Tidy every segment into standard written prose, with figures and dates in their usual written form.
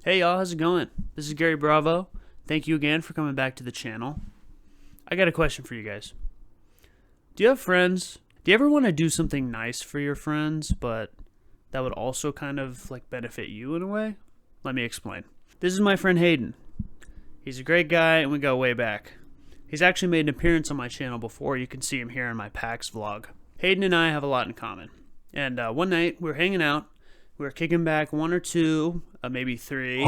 Hey y'all, how's it going? This is Gary Bravo. Thank you again for coming back to the channel. I got a question for you guys. Do you have friends? Do you ever want to do something nice for your friends, but that would also kind of like benefit you in a way? Let me explain. This is my friend Haden. He's a great guy and we go way back. He's actually made an appearance on my channel before. You can see him here in my PAX vlog. Haden and I have a lot in common. And one night we were hanging out. We were kicking back one or two, maybe three,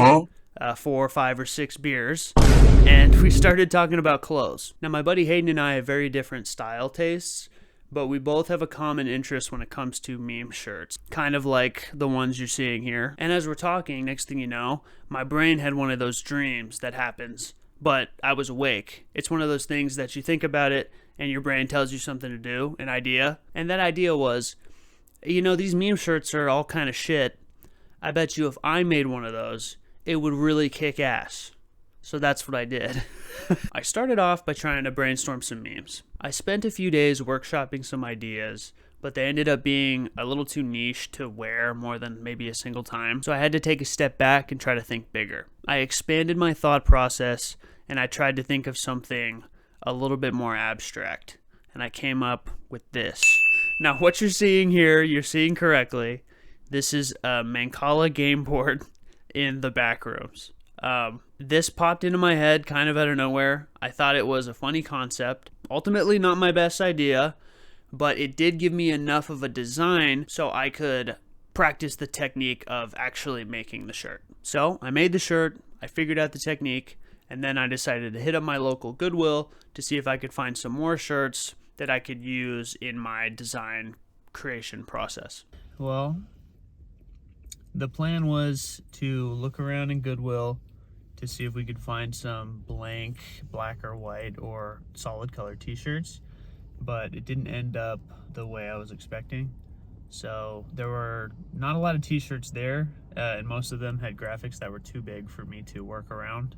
4, 5, or 6 beers, and we started talking about clothes. Now, my buddy Haden and I have very different style tastes, but we both have a common interest when it comes to meme shirts, kind of like the ones you're seeing here. And as we're talking, next thing you know, my brain had one of those dreams that happens, but I was awake. It's one of those things that you think about it, and your brain tells you something to do, an idea, and that idea was, you know, these meme shirts are all kind of shit. I bet you if I made one of those, it would really kick ass. So that's what I did. I started off by trying to brainstorm some memes. I spent a few days workshopping some ideas, but they ended up being a little too niche to wear more than maybe a single time. So I had to take a step back and try to think bigger. I expanded my thought process and I tried to think of something a little bit more abstract. And I came up with this. Now, what you're seeing here, you're seeing correctly. This is a Mancala game board in the back rooms. This popped into my head kind of out of nowhere. I thought it was a funny concept. Ultimately, not my best idea, but it did give me enough of a design so I could practice the technique of actually making the shirt. So I made the shirt, I figured out the technique, and then I decided to hit up my local Goodwill to see if I could find some more shirts that I could use in my design creation process. Well, the plan was to look around in Goodwill to see if we could find some blank black or white or solid color t-shirts, but it didn't end up the way I was expecting. So there were not a lot of t-shirts there, and most of them had graphics that were too big for me to work around.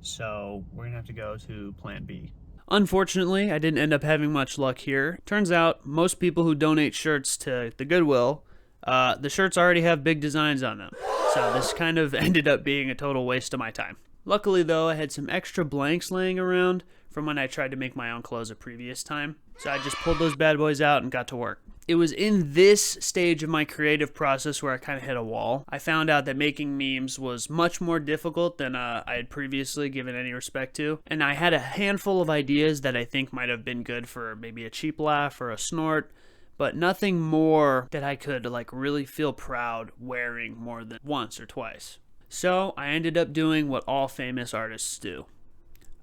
So we're gonna have to go to plan B. Unfortunately, I didn't end up having much luck here. Turns out most people who donate shirts to the Goodwill, the shirts already have big designs on them. So this kind of ended up being a total waste of my time. Luckily though, I had some extra blanks laying around from when I tried to make my own clothes a previous time. So I just pulled those bad boys out and got to work. It was in this stage of my creative process where I kind of hit a wall. I found out that making memes was much more difficult than I had previously given any respect to. And I had a handful of ideas that I think might have been good for maybe a cheap laugh or a snort, but nothing more that I could like really feel proud wearing more than once or twice. So I ended up doing what all famous artists do.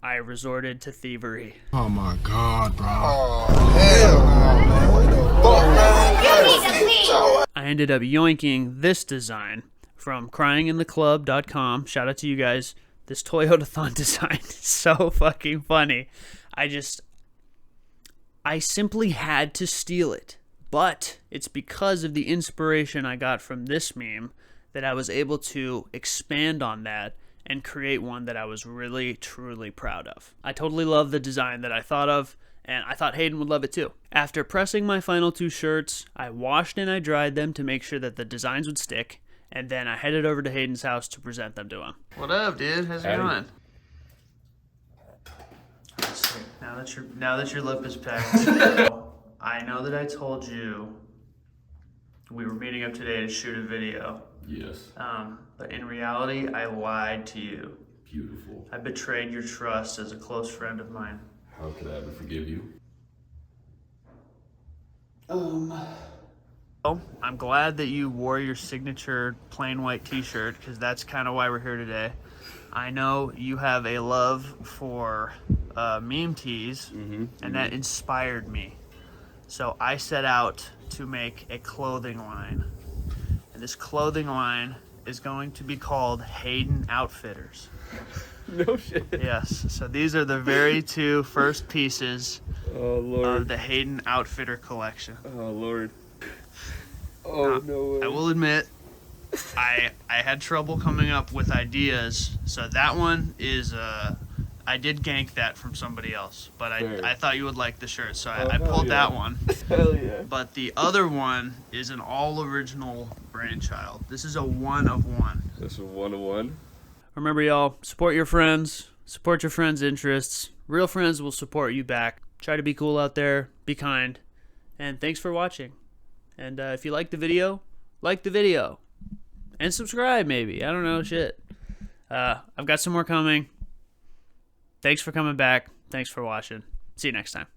I resorted to thievery. Oh my God, bro. Oh, hell no, man. What the fuck, man? I ended up yoinking this design from cryingintheclub.com. Shout out to you guys. This Toyotathon design is so fucking funny. I simply had to steal it. But it's because of the inspiration I got from this meme that I was able to expand on that and create one that I was really, truly proud of. I totally love the design that I thought of, and I thought Haden would love it too. After pressing my final 2 shirts, I washed and I dried them to make sure that the designs would stick, and then I headed over to Haden's house to present them to him. What up, dude? How's it going? Now that your lip is packed. I know that I told you we were meeting up today to shoot a video. Yes. But in reality, I lied to you. Beautiful. I betrayed your trust as a close friend of mine. How could I ever forgive you? Oh, I'm glad that you wore your signature plain white t-shirt because that's kind of why we're here today. I know you have a love for meme tees, and that inspired me. So I set out to make a clothing line. And this clothing line is going to be called Haden Outfitters. No shit. Yes, so these are the very 2 first pieces Oh Lord. of the Haden Outfitter collection. Oh Lord. Oh no way. I will admit, I had trouble coming up with ideas. So that one is I did gank that from somebody else, but I thought you would like the shirt, so I pulled that one. Hell yeah. But the other one is an all original brainchild. This is a 1 of 1. This is 1 of 1. Remember, y'all, support your friends, support your friends' interests. Real friends will support you back. Try to be cool out there, be kind, and thanks for watching. And if you like the video, and subscribe maybe. I don't know, shit. I've got some more coming. Thanks for coming back. Thanks for watching. See you next time.